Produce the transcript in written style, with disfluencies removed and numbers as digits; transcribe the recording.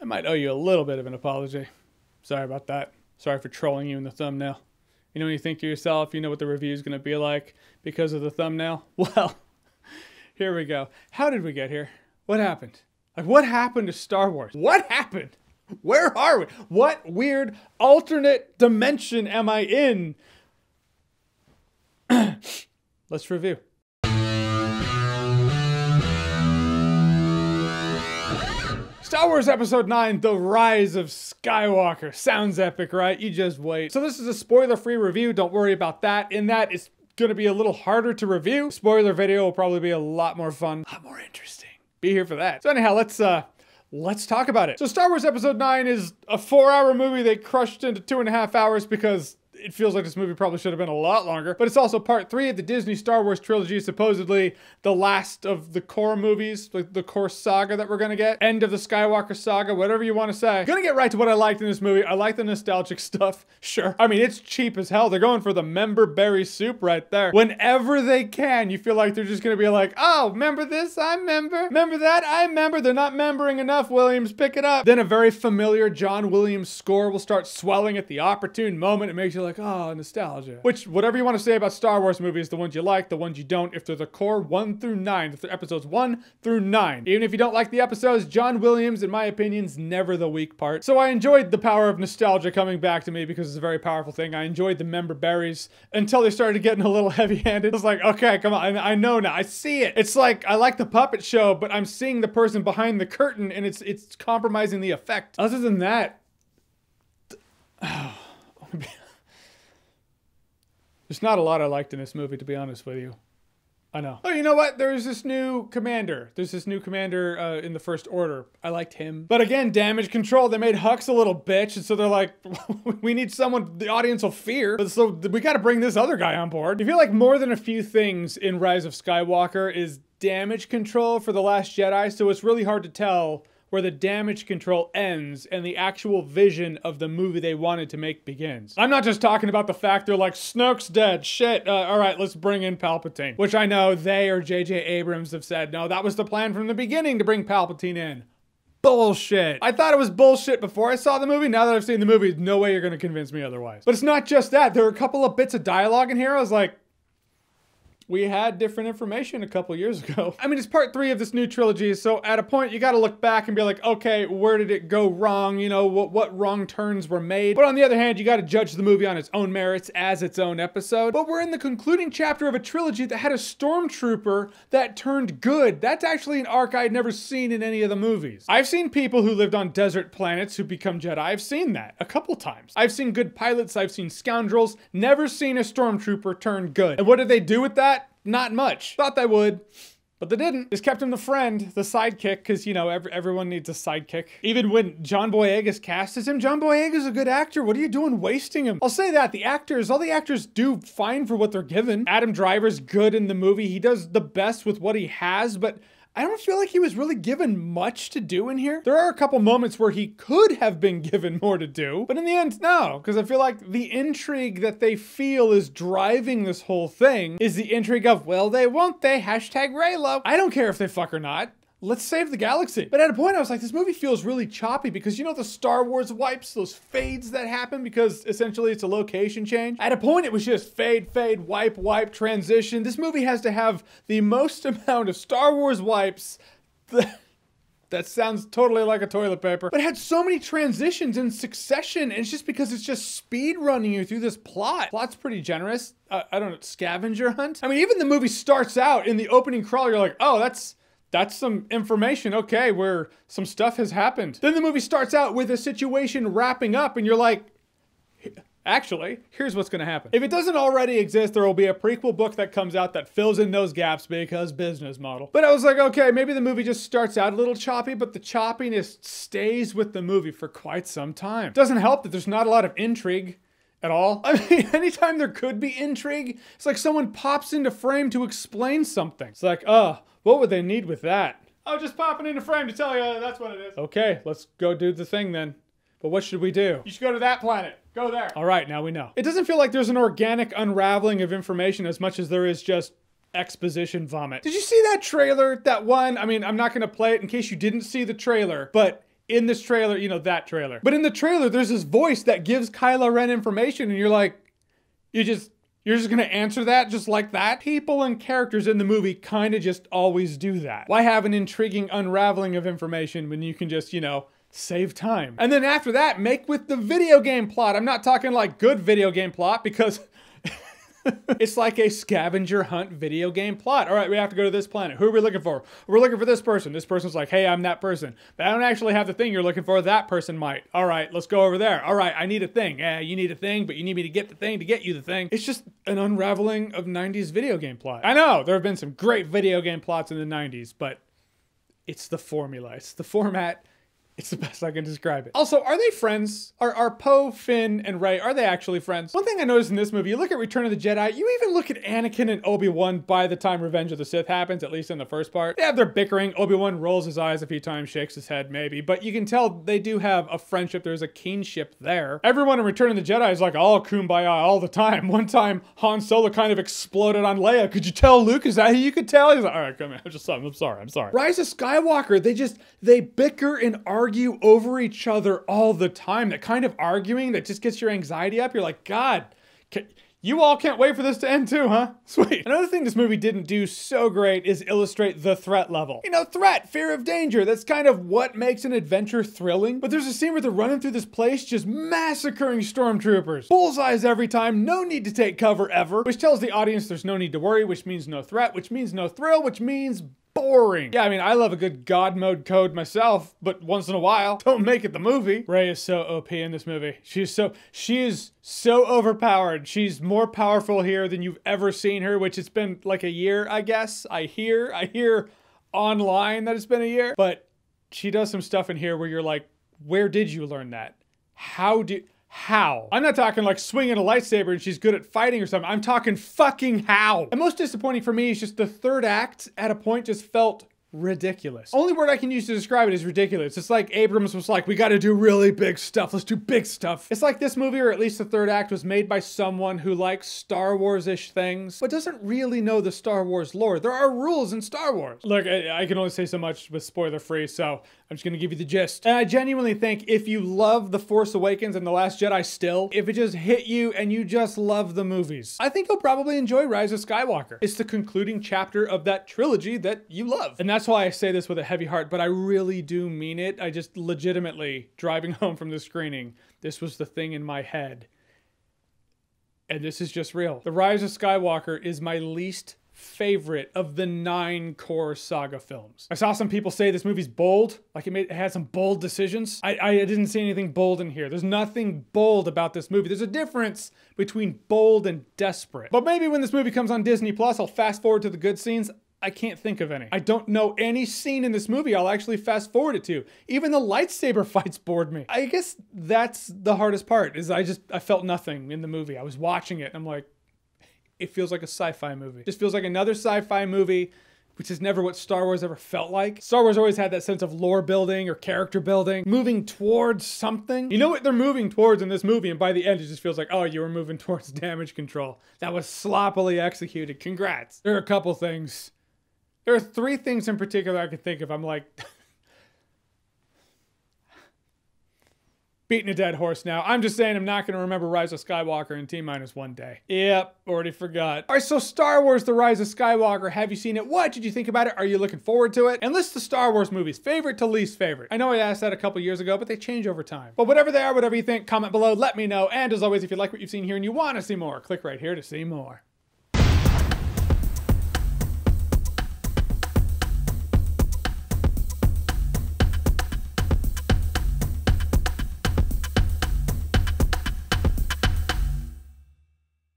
I might owe you a little bit of an apology. Sorry about that. Sorry for trolling you in the thumbnail. You know when you think to yourself, you know what the review is going to be like because of the thumbnail? Well, here we go. How did we get here? What happened? Like, what happened to Star Wars? What happened? Where are we? What weird alternate dimension am I in? Let's review. Star Wars Episode 9, The Rise of Skywalker. Sounds epic, right? You just wait. So this is a spoiler-free review. Don't worry about that. In that, it's gonna be a little harder to review. Spoiler video will probably be a lot more fun, a lot more interesting. Be here for that. So anyhow, let's talk about it. So Star Wars Episode 9 is a 4-hour movie they crushed into 2.5 hours because it feels like this movie probably should have been a lot longer. But it's also part 3 of the Disney Star Wars trilogy, supposedly the last of the core movies, like the core saga that we're gonna get. End of the Skywalker saga, whatever you want to say. Gonna get right to what I liked in this movie. I like the nostalgic stuff, sure. I mean, it's cheap as hell. They're going for the member berry soup right there. Whenever they can, you feel like they're just gonna be like, oh, remember this? I remember. Remember that? I remember. They're not membering enough, Williams. Pick it up. Then a very familiar John Williams score will start swelling at the opportune moment. It makes you like, oh, nostalgia. Which, whatever you want to say about Star Wars movies, the ones you like, the ones you don't, if they're the core 1 through 9, if they're episodes 1 through 9. Even if you don't like the episodes, John Williams, in my opinion, is never the weak part. So I enjoyed the power of nostalgia coming back to me because it's a very powerful thing. I enjoyed the member berries until they started getting a little heavy-handed. I was like, okay, come on, I know now, I see it. It's like, I like the puppet show, but I'm seeing the person behind the curtain and it's compromising the effect. Other than that, there's not a lot I liked in this movie, to be honest with you. I know. Oh, you know what? There's this new commander. There's this new commander in the First Order. I liked him. But again, damage control. They made Hux a little bitch, and so they're like, we need someone the audience will fear. But so we got to bring this other guy on board. I feel like more than a few things in Rise of Skywalker is damage control for The Last Jedi, so it's really hard to tell where the damage control ends and the actual vision of the movie they wanted to make begins. I'm not just talking about the fact they're like, Snoke's dead, shit, all right, let's bring in Palpatine. Which I know they or J.J. Abrams have said, no, that was the plan from the beginning to bring Palpatine in. Bullshit. I thought it was bullshit before I saw the movie. Now that I've seen the movie, no way you're gonna convince me otherwise. But it's not just that. There are a couple of bits of dialogue in here. I was like, we had different information a couple years ago. I mean, it's part 3 of this new trilogy, so at a point you gotta look back and be like, okay, where did it go wrong? You know, what wrong turns were made? But on the other hand, you gotta judge the movie on its own merits as its own episode. But we're in the concluding chapter of a trilogy that had a stormtrooper that turned good. That's actually an arc I'd never seen in any of the movies. I've seen people who lived on desert planets who become Jedi. I've seen that a couple times. I've seen good pilots, I've seen scoundrels, never seen a stormtrooper turn good. And what did they do with that? Not much. Thought they would, but they didn't. Just kept him the friend, the sidekick, because, you know, everyone needs a sidekick. Even when John Boyega cast as him, John Boyega's a good actor. What are you doing wasting him? I'll say that, all the actors do fine for what they're given. Adam Driver's good in the movie. He does the best with what he has, but I don't feel like he was really given much to do in here. There are a couple moments where he could have been given more to do, but in the end, no, because I feel like the intrigue that they feel is driving this whole thing is the intrigue of, will they, won't they, hashtag Reylo. I don't care if they fuck or not. Let's save the galaxy. But at a point I was like, this movie feels really choppy because you know the Star Wars wipes, those fades that happen because essentially it's a location change? At a point it was just fade, fade, wipe, wipe, transition. This movie has to have the most amount of Star Wars wipes that sounds totally like a toilet paper, but it had so many transitions in succession, and it's just because it's just speed running you through this plot. Plot's pretty generous. I don't know, scavenger hunt? I mean, even the movie starts out in the opening crawl, you're like, oh, that's some information, okay, where some stuff has happened. Then the movie starts out with a situation wrapping up and you're like, actually, here's what's gonna happen. If it doesn't already exist, there will be a prequel book that comes out that fills in those gaps because business model. But I was like, okay, maybe the movie just starts out a little choppy, but the choppiness stays with the movie for quite some time. It doesn't help that there's not a lot of intrigue at all. I mean, anytime there could be intrigue, it's like someone pops into frame to explain something. It's like, what would they need with that? Oh, just popping into frame to tell you that's what it is. Okay, let's go do the thing then. But what should we do? You should go to that planet. Go there. All right, now we know. It doesn't feel like there's an organic unraveling of information as much as there is just exposition vomit. Did you see that trailer? That one? I mean, I'm not gonna play it in case you didn't see the trailer, but in this trailer, you know, that trailer. But in the trailer, there's this voice that gives Kylo Ren information, and you're like, you're just gonna answer that just like that? People and characters in the movie kind of just always do that. Why have an intriguing unraveling of information when you can just, you know, save time? And then after that, make with the video game plot. I'm not talking like good video game plot, because it's like a scavenger hunt video game plot. All right, we have to go to this planet. Who are we looking for? We're looking for this person. This person's like, hey, I'm that person. But I don't actually have the thing you're looking for. That person might. All right, let's go over there. All right, I need a thing. Yeah, you need a thing, but you need me to get the thing to get you the thing. It's just an unraveling of 90s video game plot. I know, there have been some great video game plots in the 90s, but it's the formula. It's the format. It's the best I can describe it. Also, are they friends? Are Poe, Finn, and Rey, are they actually friends? One thing I noticed in this movie, you look at Return of the Jedi, you even look at Anakin and Obi-Wan by the time Revenge of the Sith happens, at least in the first part. They have their bickering. Obi-Wan rolls his eyes a few times, shakes his head maybe, but you can tell they do have a friendship. There's a kinship there. Everyone in Return of the Jedi is like, oh, kumbaya all the time. One time, Han Solo kind of exploded on Leia. Could you tell, Luke? Is that who you could tell? He's like, all right, come here. I'm sorry. Rise of Skywalker, they bicker and argue over each other all the time. That kind of arguing that just gets your anxiety up. You're like, God, you all can't wait for this to end too, huh? Sweet. Another thing this movie didn't do so great is illustrate the threat level. You know, threat, fear of danger. That's kind of what makes an adventure thrilling. But there's a scene where they're running through this place just massacring stormtroopers. Bullseyes every time, no need to take cover ever, which tells the audience there's no need to worry, which means no threat, which means no thrill, which means boring. Yeah, I mean, I love a good God mode code myself, but once in a while, don't make it the movie. Rey is so OP in this movie. She is so overpowered. She's more powerful here than you've ever seen her, which it's been like a year, I guess. I hear online that it's been a year, but she does some stuff in here where you're like, where did you learn that? How? I'm not talking like swinging a lightsaber and she's good at fighting or something. I'm talking fucking how. And most disappointing for me is just the third act at a point just felt ridiculous. Only word I can use to describe it is ridiculous. It's like Abrams was like, we gotta do really big stuff. Let's do big stuff. It's like this movie, or at least the third act, was made by someone who likes Star Wars-ish things, but doesn't really know the Star Wars lore. There are rules in Star Wars. Look, I can only say so much with spoiler-free, so I'm just gonna give you the gist. And I genuinely think if you love The Force Awakens and The Last Jedi still, if it just hit you and you just love the movies, I think you'll probably enjoy Rise of Skywalker. It's the concluding chapter of that trilogy that you love. And that's why I say this with a heavy heart, but I really do mean it. I just legitimately, driving home from the screening, this was the thing in my head. And this is just real. The Rise of Skywalker is my least favorite of the 9 core saga films. I saw some people say this movie's bold, like it had some bold decisions. I didn't see anything bold in here. There's nothing bold about this movie. There's a difference between bold and desperate. But maybe when this movie comes on Disney Plus, I'll fast forward to the good scenes. I can't think of any. I don't know any scene in this movie I'll actually fast forward it to. Even the lightsaber fights bored me. I guess that's the hardest part, is I felt nothing in the movie. I was watching it and I'm like, it feels like a sci-fi movie. It just feels like another sci-fi movie, which is never what Star Wars ever felt like. Star Wars always had that sense of lore building or character building, moving towards something. You know what they're moving towards in this movie, and by the end it just feels like, oh, you were moving towards damage control. That was sloppily executed. Congrats. There are a couple things. There are 3 things in particular I could think of. I'm like, beating a dead horse now. I'm just saying I'm not going to remember Rise of Skywalker in T-minus 1 day. Yep, already forgot. All right, so Star Wars: The Rise of Skywalker. Have you seen it? What did you think about it? Are you looking forward to it? And list the Star Wars movies, favorite to least favorite. I know I asked that a couple years ago, but they change over time. But whatever they are, whatever you think, comment below, let me know. And as always, if you like what you've seen here and you want to see more, click right here to see more.